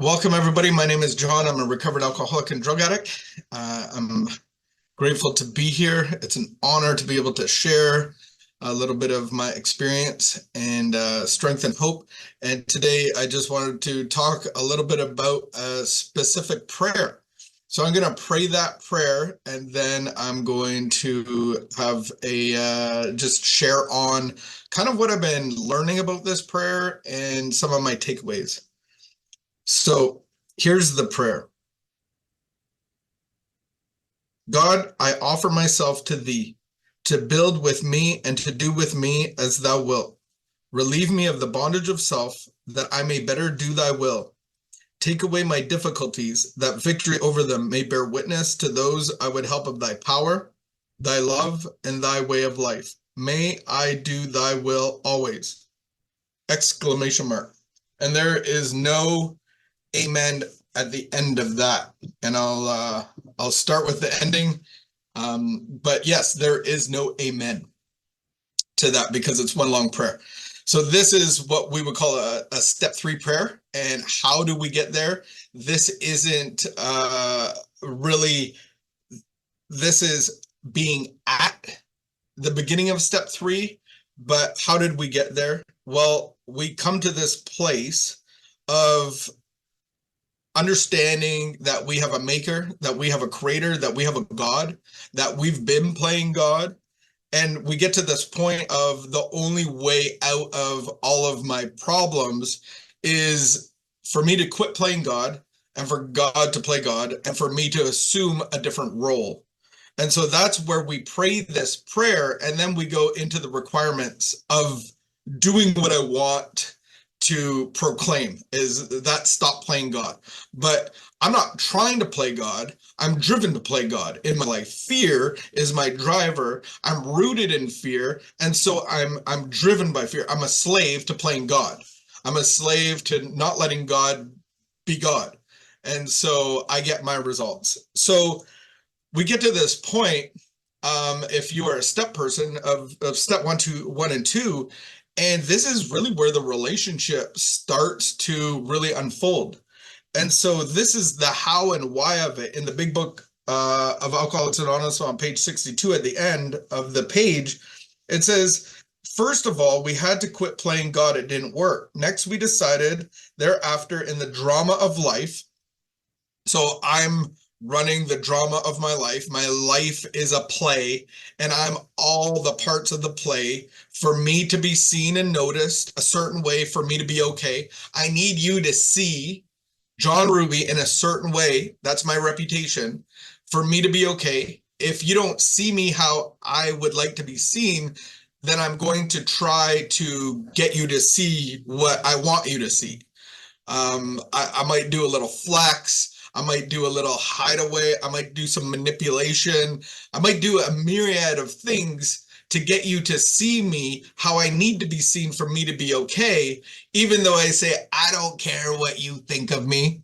Welcome, everybody. My name is John. I'm a recovered alcoholic and drug addict. I'm grateful to be here. It's an honor to be able to share a little bit of my experience and strength and hope. And today I just wanted to talk a little bit about a specific prayer. So I'm going to pray that prayer, and then I'm going to have just share on kind of what I've been learning about this prayer and some of my takeaways. So here's the prayer. God, I offer myself to thee, to build with me and to do with me as thou wilt. Relieve me of the bondage of self, that I may better do thy will. Take away my difficulties, that victory over them may bear witness to those I would help of thy power, thy love, and thy way of life. May I do thy will always. Exclamation mark. And there is no amen at the end of that, and I'll start with the ending. But yes, there is no amen to that because it's one long prayer. So this is what we would call a step 3 prayer. And how do we get there? This isn't really, this is being at the beginning of step 3, but how did we get there? Well, we come to this place of understanding that we have a maker, that we have a creator, that we have a God, that we've been playing God. And we get to this point of the only way out of all of my problems is for me to quit playing God and for God to play God and for me to assume a different role. And so that's where we pray this prayer, and then we go into the requirements of doing what I want to proclaim, is that stop playing God. But I'm not trying to play God. I'm driven to play God in my life. Fear is my driver. I'm rooted in fear, and so I'm driven by fear. I'm a slave to playing God. I'm a slave to not letting God be God. And so I get my results. So we get to this point, if you are a step person of step 1 and 2, and this is really where the relationship starts to really unfold. And so this is the how and why of it in the big book of Alcoholics Anonymous on page 62. At the end of the page, it says, first of all, we had to quit playing God. It didn't work. Next, we decided thereafter in the drama of life. So I'm running the drama of my life. My life is a play, and I'm all the parts of the play. For me to be seen and noticed a certain way, for me to be okay, I need you to see Jon Ruby in a certain way. That's my reputation. For me to be okay, if you don't see me how I would like to be seen, then I'm going to try to get you to see what I want you to see. I might do a little flex. I might do a little hideaway. I might do some manipulation. I might do a myriad of things to get you to see me how I need to be seen for me to be okay, even though I say, I don't care what you think of me.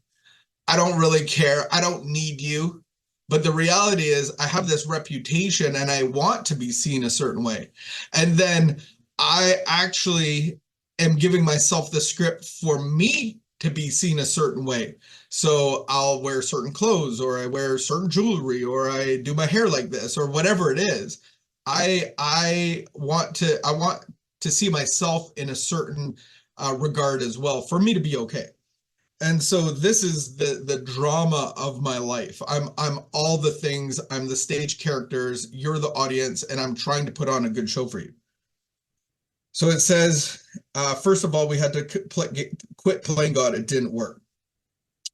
I don't really care. I don't need you. But the reality is I have this reputation and I want to be seen a certain way. And then I actually am giving myself the script for me to be seen a certain way. So I'll wear certain clothes, or I wear certain jewelry, or I do my hair like this, or whatever it is. I want to see myself in a certain regard as well for me to be okay. And so this is the drama of my life. I'm all the things. I'm the stage characters. You're the audience, and I'm trying to put on a good show for you. So it says, first of all, we had to quit playing God. It didn't work.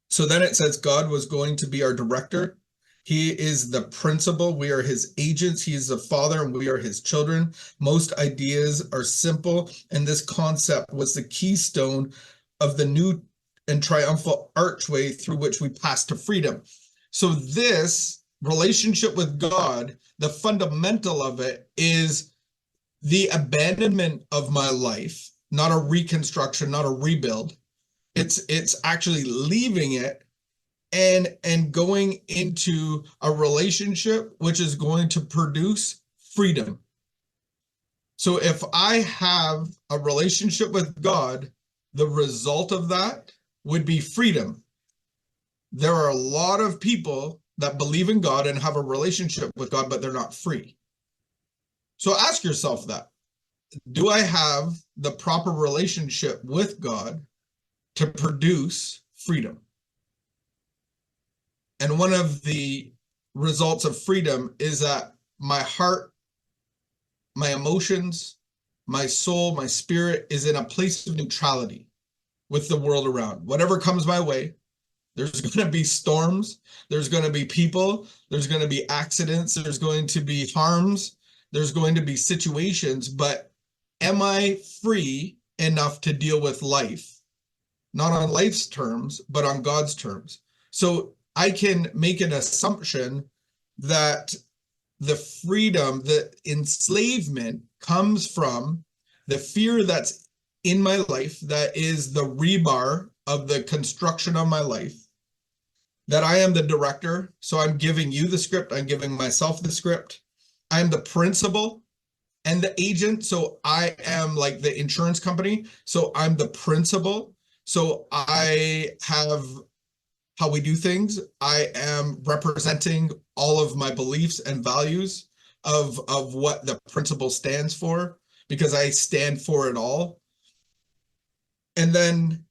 So then it says God was going to be our director. He is the principal. We are his agents. He is the father, and we are his children. Most ideas are simple, and this concept was the keystone of the new and triumphal archway through which we pass to freedom. So this relationship with God, the fundamental of it is the abandonment of my life, not a reconstruction, not a rebuild. It's actually leaving it and going into a relationship which is going to produce freedom. So if I have a relationship with God, the result of that would be freedom. there are a lot of people that believe in God and have a relationship with God, but they're not free. So ask yourself that. Do I have the proper relationship with God to produce freedom? And one of the results of freedom is that my heart, my emotions, my soul, my spirit is in a place of neutrality with the world around. Whatever comes my way, there's going to be storms, there's going to be people, there's going to be accidents, there's going to be harms, there's going to be situations, but am I free enough to deal with life? Not on life's terms, but on God's terms. So I can make an assumption that the freedom, the enslavement comes from the fear that's in my life, that is the rebar of the construction of my life, that I am the director. So I'm giving you the script, I'm giving myself the script. I'm the principal and the agent. So I am like the insurance company. So I'm the principal. So I have how we do things. I am representing all of my beliefs and values of what the principle stands for, because I stand for it all. And then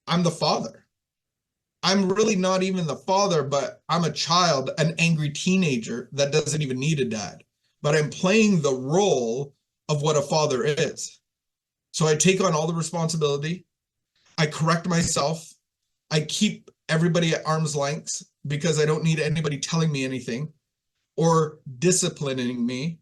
I'm the father. I'm really not even the father, but I'm a child, an angry teenager that doesn't even need a dad. But I'm playing the role of what a father is. So I take on all the responsibility. I correct myself. I keep everybody at arm's length because I don't need anybody telling me anything or disciplining me.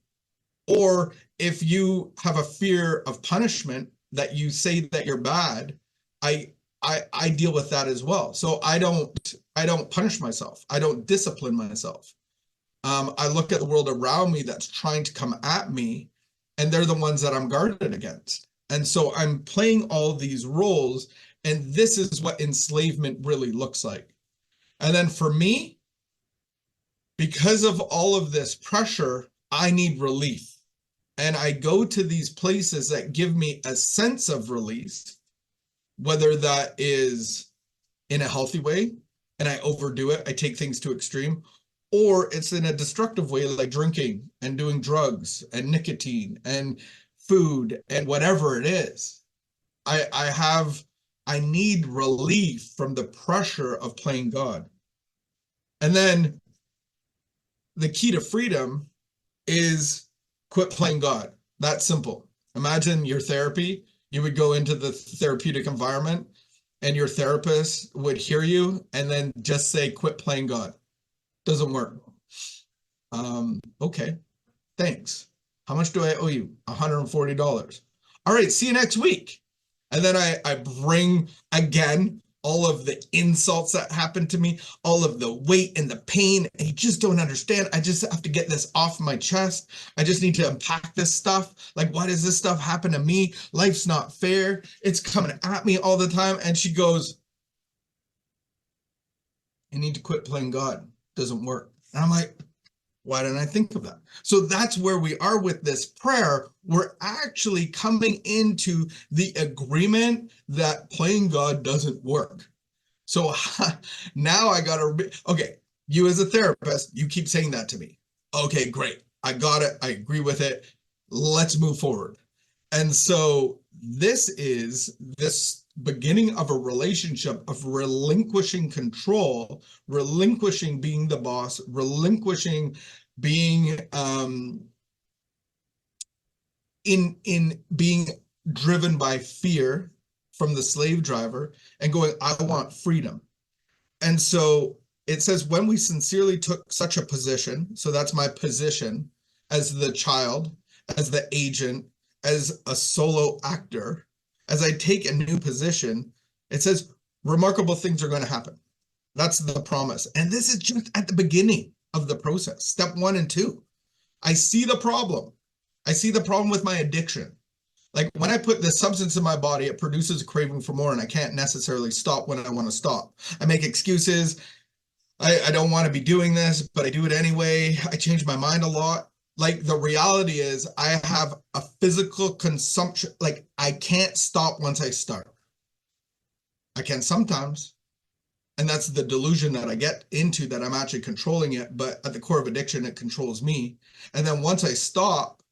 Or if you have a fear of punishment that you say that you're bad, I deal with that as well. So I don't punish myself. I don't discipline myself. I look at the world around me that's trying to come at me, and they're the ones that I'm guarded against. And so I'm playing all these roles, and this is what enslavement really looks like. And then for me, because of all of this pressure, I need relief. And I go to these places that give me a sense of release, whether that is in a healthy way and I overdo it, I take things to extreme, or it's in a destructive way, like drinking and doing drugs and nicotine and food and whatever it is. I need relief from the pressure of playing God. And then the key to freedom is quit playing God. That's simple. Imagine your therapy. You would go into the therapeutic environment and your therapist would hear you and then just say, quit playing God. Doesn't work. Okay, thanks. How much do I owe you? $140. All right, see you next week. And then I bring again all of the insults that happened to me, all of the weight and the pain. And you just don't understand. I just have to get this off my chest. I just need to unpack this stuff. Like, why does this stuff happen to me? Life's not fair. It's coming at me all the time. And she goes, you need to quit playing God. Doesn't work. And I'm like, why didn't I think of that? So that's where we are with this prayer. We're actually coming into the agreement that playing God doesn't work. So now I got to, okay, you as a therapist, you keep saying that to me. Okay, great. I got it. I agree with it. Let's move forward. And so this is this beginning of a relationship of relinquishing control, relinquishing being the boss, relinquishing being in being driven by fear from the slave driver and going, I want freedom. And so it says, when we sincerely took such a position, so that's my position as the child, as the agent, as a solo actor, as I take a new position, it says remarkable things are going to happen. That's the promise. And this is just at the beginning of the process, step 1 and 2. I see the problem. I see the problem with my addiction. Like when I put this substance in my body, it produces a craving for more, and I can't necessarily stop when I want to stop. I make excuses. I don't want to be doing this, but I do it anyway. I change my mind a lot. Like the reality is I have a physical consumption. Like I can't stop once I start. I can sometimes, And that's the delusion that I get into, that I'm actually controlling it. But at the core of addiction, it controls me. And then once I stop,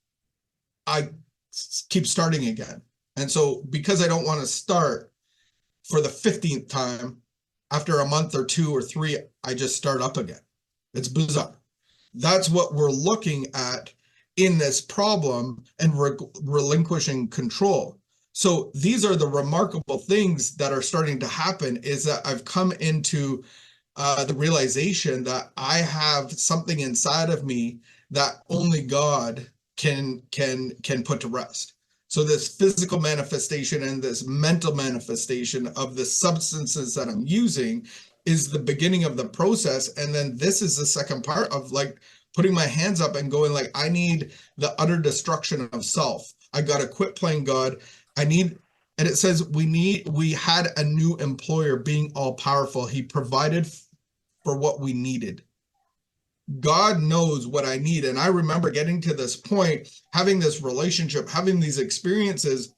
I keep starting again. And so because I don't want to start for the 15th time, after a month or 2 or 3, I just start up again. It's bizarre. That's what we're looking at in this problem, and relinquishing control. So these are the remarkable things that are starting to happen, is that I've come into the realization that I have something inside of me that only God can put to rest. So this physical manifestation and this mental manifestation of the substances that I'm using is the beginning of the process. And then this is the second part of like putting my hands up and going like, I need the utter destruction of self. I got to quit playing God. I need, and it says we had a new employer, being all powerful. He provided for what we needed. God knows what I need. And I remember getting to this point, having this relationship, having these experiences,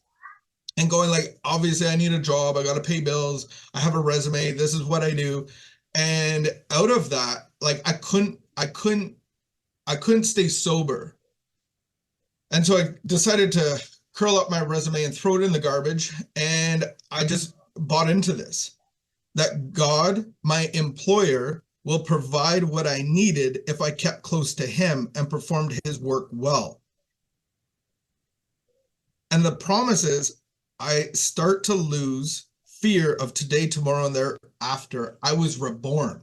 and going like, obviously I need a job, I got to pay bills, I have a resume, this is what I do. And out of that, like I couldn't stay sober. And so I decided to curl up my resume and throw it in the garbage. And I just bought into this, that God, my employer, will provide what I needed if I kept close to him and performed his work well. And the promise is I start to lose fear of today, tomorrow, and thereafter. I was reborn.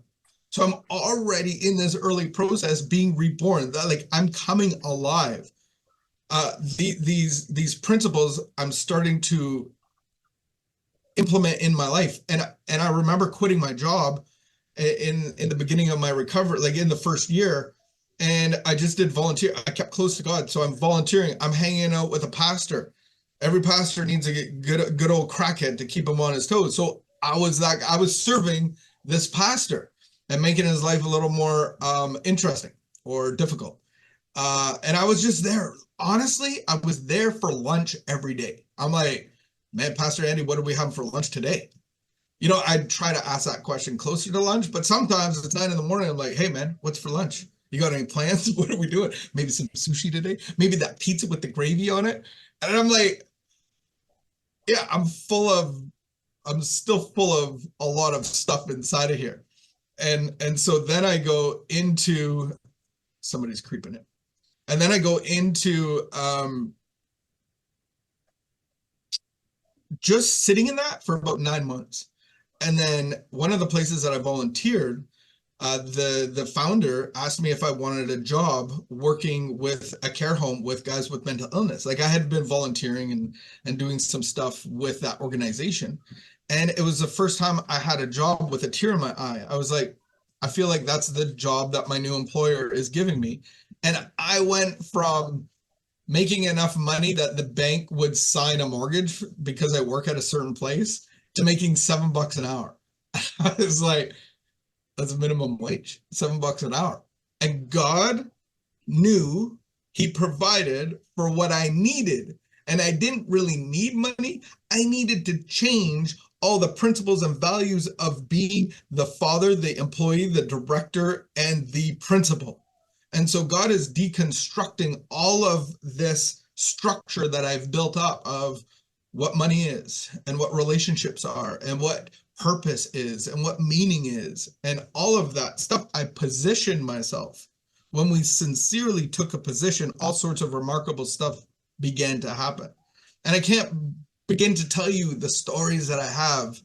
So I'm already in this early process being reborn. That like I'm coming alive. These principles I'm starting to implement in my life. And I remember quitting my job in the beginning of my recovery, like in the first year, and I just did volunteer. I kept close to God, so I'm volunteering. I'm hanging out with a pastor. Every pastor needs a good old crackhead to keep him on his toes. So I was serving this pastor and making his life a little more interesting or difficult. And I was just there. Honestly, I was there for lunch every day. I'm like, man, Pastor Andy, what do we have for lunch today? You know, I'd try to ask that question closer to lunch, but sometimes it's 9 in the morning. I'm like, hey, man, what's for lunch? You got any plans? What are we doing? Maybe some sushi today? Maybe that pizza with the gravy on it? And I'm like, yeah, I'm still full of a lot of stuff inside of here. And so then I go into, somebody's creeping it. And then I go into just sitting in that for about 9 months. And then one of the places that I volunteered, the founder asked me if I wanted a job working with a care home with guys with mental illness. Like I had been volunteering and doing some stuff with that organization. And it was the first time I had a job with a tear in my eye. I was like, I feel like that's the job that my new employer is giving me. And I went from making enough money that the bank would sign a mortgage because I work at a certain place to making $7 an hour. I was like, that's minimum wage, $7 an hour. And God knew, he provided for what I needed. And I didn't really need money. I needed to change all the principles and values of being the father, the employee, the director, and the principal. And so God is deconstructing all of this structure that I've built up of what money is and what relationships are and what purpose is and what meaning is and all of that stuff. I positioned myself. When we sincerely took a position, all sorts of remarkable stuff began to happen. And I can't begin to tell you the stories that I have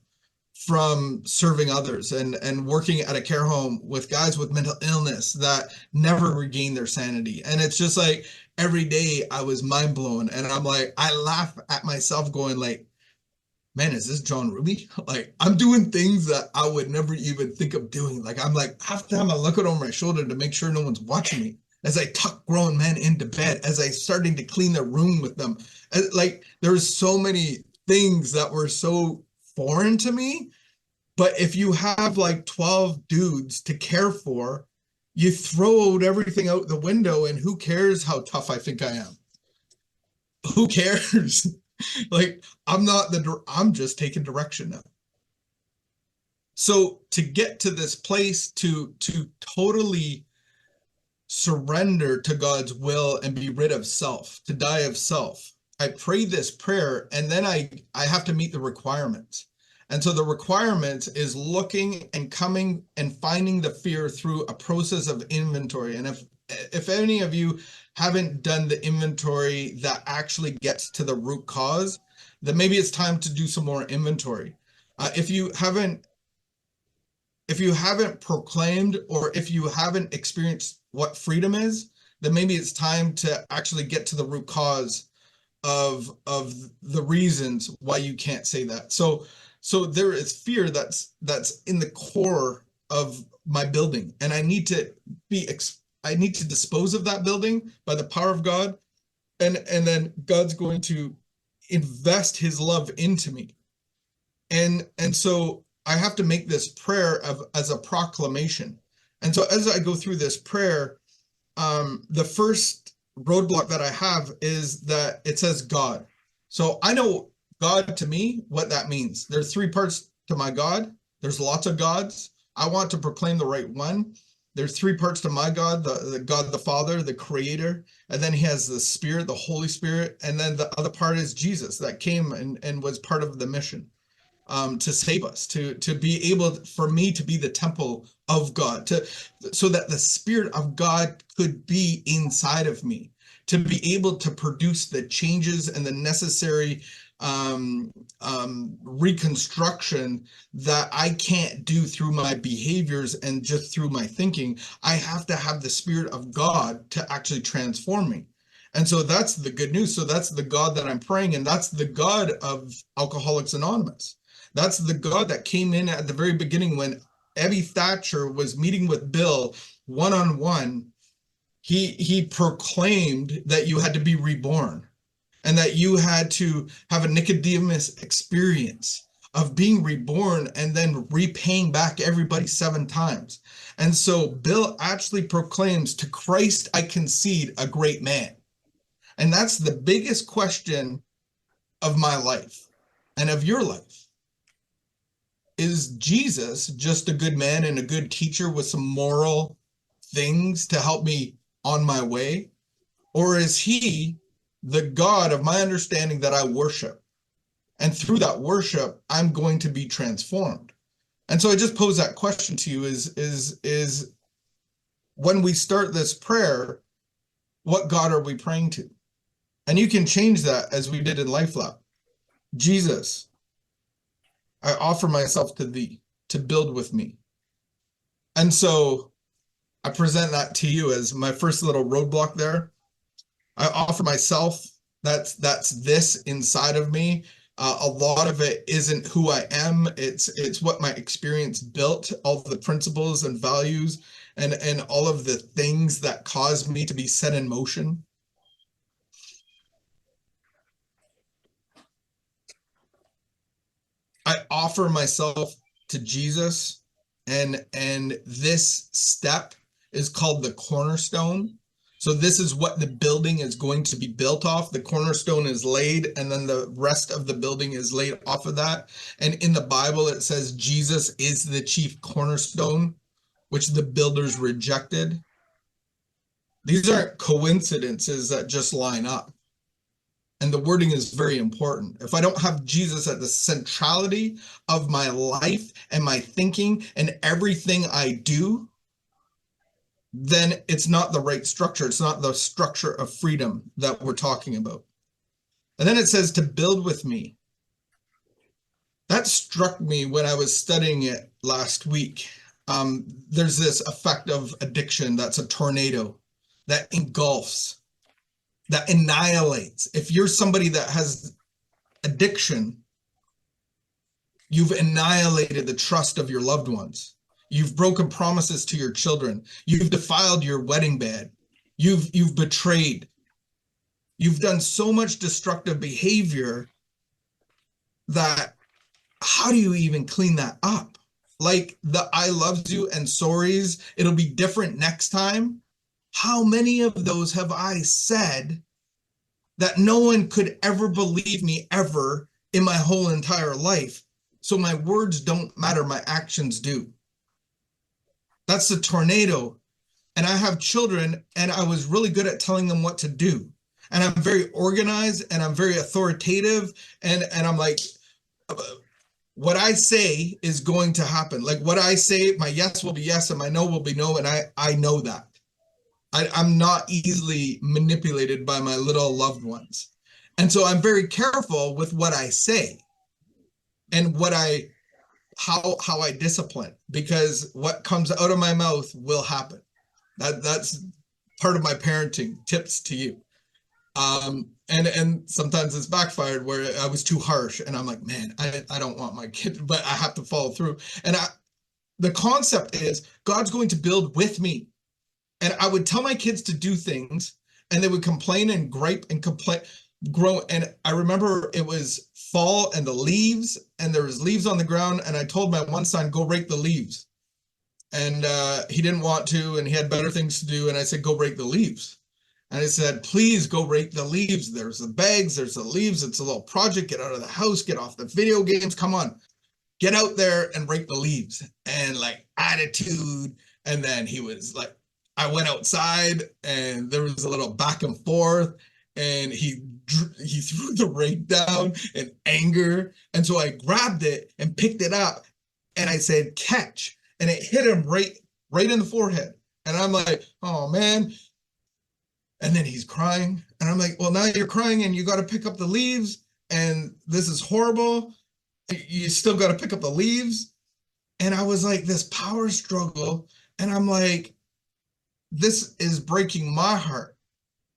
from serving others and working at a care home with guys with mental illness that never regain their sanity. And it's just like every day I was mind blown, and I'm like, I laugh at myself going like, man, is this Jon Ruby? Like I'm doing things that I would never even think of doing. Like I'm like, half the time I'm looking over my shoulder to make sure no one's watching me as I tuck grown men into bed, as I starting to clean their room with them. Like there's so many things that were so foreign to me. But if you have like 12 dudes to care for, you throw everything out the window, and who cares how tough I think I am? Who cares? Like I'm just taking direction now. So to get to this place to totally surrender to God's will and be rid of self, to die of self, I pray this prayer, and then I have to meet the requirements. And so the requirement is looking and coming and finding the fear through a process of inventory. And if any of you haven't done the inventory that actually gets to the root cause, then maybe it's time to do some more inventory. If you haven't proclaimed, or if you haven't experienced what freedom is, then maybe it's time to actually get to the root cause of the reasons why you can't say that. So there is fear that's in the core of my building, and I need to dispose of that building by the power of God, and then God's going to invest his love into me. And so I have to make this prayer as a proclamation. And so as I go through this prayer, the first roadblock that I have is that it says God. So I know God, to me, what that means. There's three parts to my God. There's lots of gods. I want to proclaim the right one. There's three parts to my God, the God the Father, the Creator, and then he has the Spirit, the Holy Spirit, and then the other part is Jesus that came and was part of the mission. To save us, to be able for me to be the temple of God, so that the Spirit of God could be inside of me, to be able to produce the changes and the necessary reconstruction that I can't do through my behaviors and just through my thinking. I have to have the Spirit of God to actually transform me. And so that's the good news. So that's the God that I'm praying, and that's the God of Alcoholics Anonymous. That's the God that came in at the very beginning when Abby Thatcher was meeting with Bill one-on-one. He proclaimed that you had to be reborn, and that you had to have a Nicodemus experience of being reborn and then repaying back everybody 7 times. And so Bill actually proclaims, "To Christ I concede a great man." And that's the biggest question of my life and of your life. Is Jesus just a good man and a good teacher with some moral things to help me on my way? Or is he the God of my understanding that I worship? And through that worship, I'm going to be transformed. And so I just pose that question to you is when we start this prayer, what God are we praying to? And you can change that as we did in LifeLab. Jesus, I offer myself to thee to build with me. And so I present that to you as my first little roadblock there. I offer myself. That's this inside of me. A lot of it isn't who I am. It's what my experience built, all the principles and values and all of the things that caused me to be set in motion. I offer myself to Jesus, and this step is called the cornerstone. So this is what the building is going to be built off. The cornerstone is laid, and then the rest of the building is laid off of that. And in the Bible, it says Jesus is the chief cornerstone, which the builders rejected. These aren't coincidences that just line up. And the wording is very important. If I don't have Jesus at the centrality of my life and my thinking and everything I do, then it's not the right structure. It's not the structure of freedom that we're talking about. And then it says to build with me. That struck me when I was studying it last week. There's this effect of addiction that's a tornado that engulfs, that annihilates. If you're somebody that has addiction, you've annihilated the trust of your loved ones. You've broken promises to your children. You've defiled your wedding bed. You've betrayed. You've done so much destructive behavior that how do you even clean that up? Like the I loves you and sorries, it'll be different next time. How many of those have I said that no one could ever believe me ever in my whole entire life? So my words don't matter, my actions do. That's the tornado. And I have children, and I was really good at telling them what to do. And I'm very organized, and I'm very authoritative, and I'm like, what I say is going to happen. Like what I say, my yes will be yes, and my no will be no, and I know that. I'm not easily manipulated by my little loved ones. And so I'm very careful with what I say and how I discipline, because what comes out of my mouth will happen. That's part of my parenting tips to you. And sometimes it's backfired where I was too harsh, and I'm like, man, I don't want my kid, but I have to follow through. And the concept is God's going to build with me. And I would tell my kids to do things, and they would complain and gripe and complain, grow. And I remember it was fall and the leaves, and there was leaves on the ground. And I told my one son, go rake the leaves. And he didn't want to, and he had better things to do. And I said, go rake the leaves. And I said, please go rake the leaves. There's the bags, there's the leaves. It's a little project. Get out of the house, get off the video games. Come on, get out there and rake the leaves. And like attitude. And then he was like, I went outside, and there was a little back and forth, and he threw the rake down in anger. And so I grabbed it and picked it up, and I said, catch. And it hit him right in the forehead. And I'm like, oh man. And then he's crying. And I'm like, well, now you're crying, and you got to pick up the leaves, and this is horrible. You still got to pick up the leaves. And I was like, this power struggle. And I'm like, this is breaking my heart.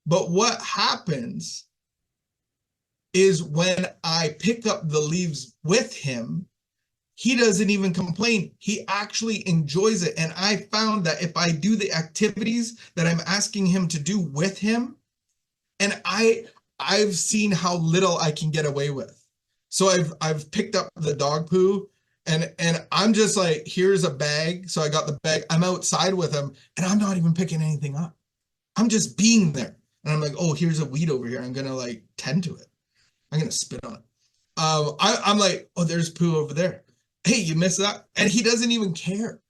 But what happens is when I pick up the leaves with him, he doesn't even complain. He actually enjoys it. And I found that if I do the activities that I'm asking him to do with him, and I've seen how little I can get away with. So I've picked up the dog poo, and I'm just like, here's a bag. So I got the bag. I'm outside with him, and I'm not even picking anything up. I'm just being there. And I'm like, oh, here's a weed over here. I'm gonna like tend to it. I'm gonna spit on it. I'm like, oh, there's poo over there. Hey, you missed that? And he doesn't even care.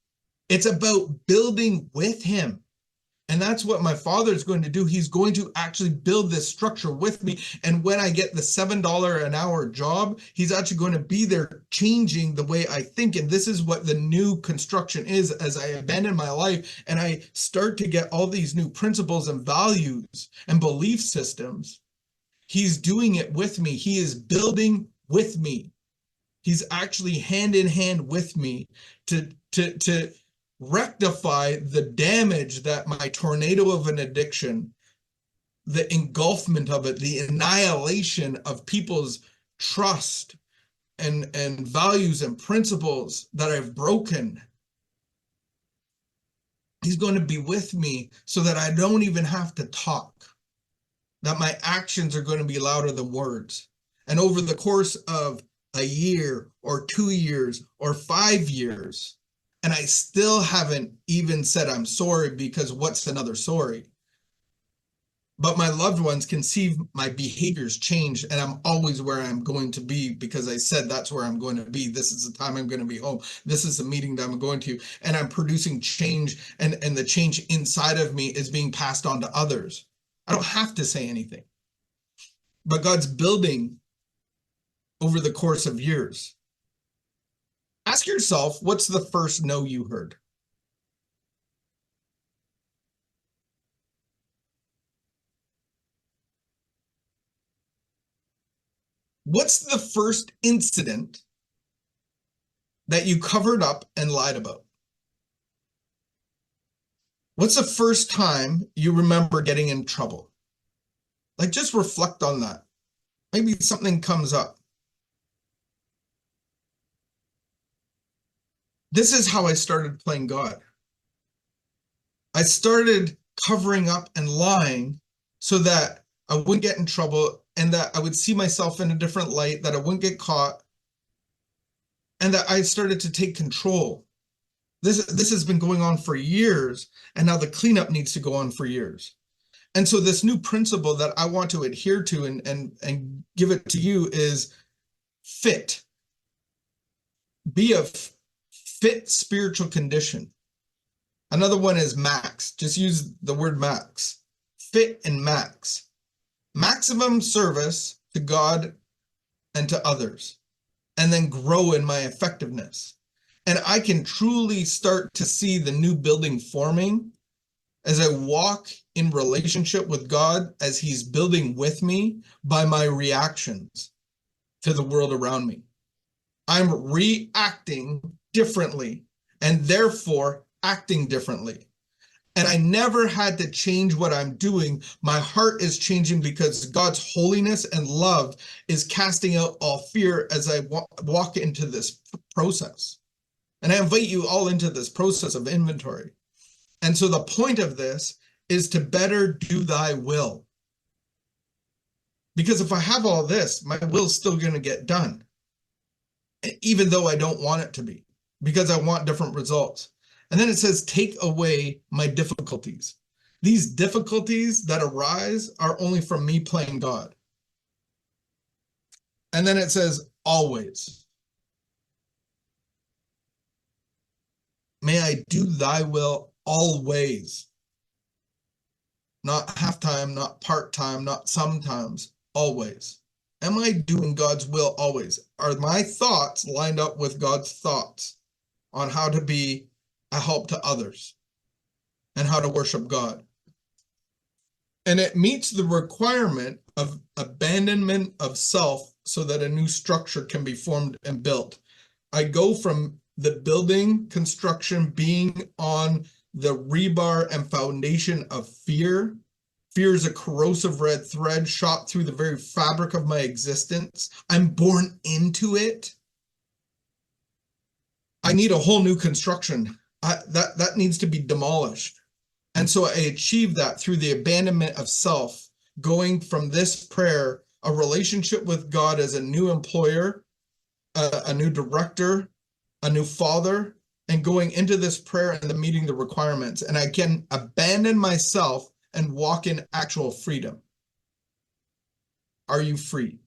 It's about building with him. And that's what my father is going to do. He's going to actually build this structure with me. And when I get the $7 an hour job, he's actually going to be there changing the way I think. And this is what the new construction is as I abandon my life and I start to get all these new principles and values and belief systems. He's doing it with me. He is building with me. He's actually hand in hand with me to rectify the damage that my tornado of an addiction, the engulfment of it, the annihilation of people's trust and values and principles that I've broken. He's going to be with me so that I don't even have to talk, that my actions are going to be louder than words. And over the course of a year or 2 years or 5 years, and I still haven't even said I'm sorry, because what's another sorry? But my loved ones can see my behaviors change, and I'm always where I'm going to be because I said that's where I'm going to be. This is the time I'm going to be home. This is the meeting that I'm going to, and I'm producing change, and the change inside of me is being passed on to others. I don't have to say anything, but God's building over the course of years. Ask yourself, what's the first no you heard? What's the first incident that you covered up and lied about? What's the first time you remember getting in trouble? Like, just reflect on that. Maybe something comes up. This is how I started playing God. I started covering up and lying so that I wouldn't get in trouble, and that I would see myself in a different light, that I wouldn't get caught, and that I started to take control. This has been going on for years, and now the cleanup needs to go on for years. And so this new principle that I want to adhere to and give it to you is fit. be a fit spiritual condition. Another one is max. Just use the word max. Fit and max. Maximum service to God and to others, and then grow in my effectiveness. And I can truly start to see the new building forming as I walk in relationship with God, as he's building with me by my reactions to the world around me. I'm reacting differently and therefore acting differently. And I never had to change what I'm doing. My heart is changing because God's holiness and love is casting out all fear as I walk into this process. And I invite you all into this process of inventory. And so the point of this is to better do thy will. Because if I have all this, my will's still going to get done, even though I don't want it to be, because I want different results. And then it says, take away my difficulties. These difficulties that arise are only from me playing God. And then it says, always. May I do thy will always. Not half-time, not part-time, not sometimes, always. Am I doing God's will always? Are my thoughts lined up with God's thoughts on how to be a help to others and how to worship God? And it meets the requirement of abandonment of self so that a new structure can be formed and built. I go from the building construction being on the rebar and foundation of fear. Fear is a corrosive red thread shot through the very fabric of my existence. I'm born into it. I need a whole new construction. That needs to be demolished. And so I achieve that through the abandonment of self, going from this prayer, a relationship with God as a new employer, a new director, a new father, and going into this prayer and then meeting the requirements. And I can abandon myself and walk in actual freedom. Are you free?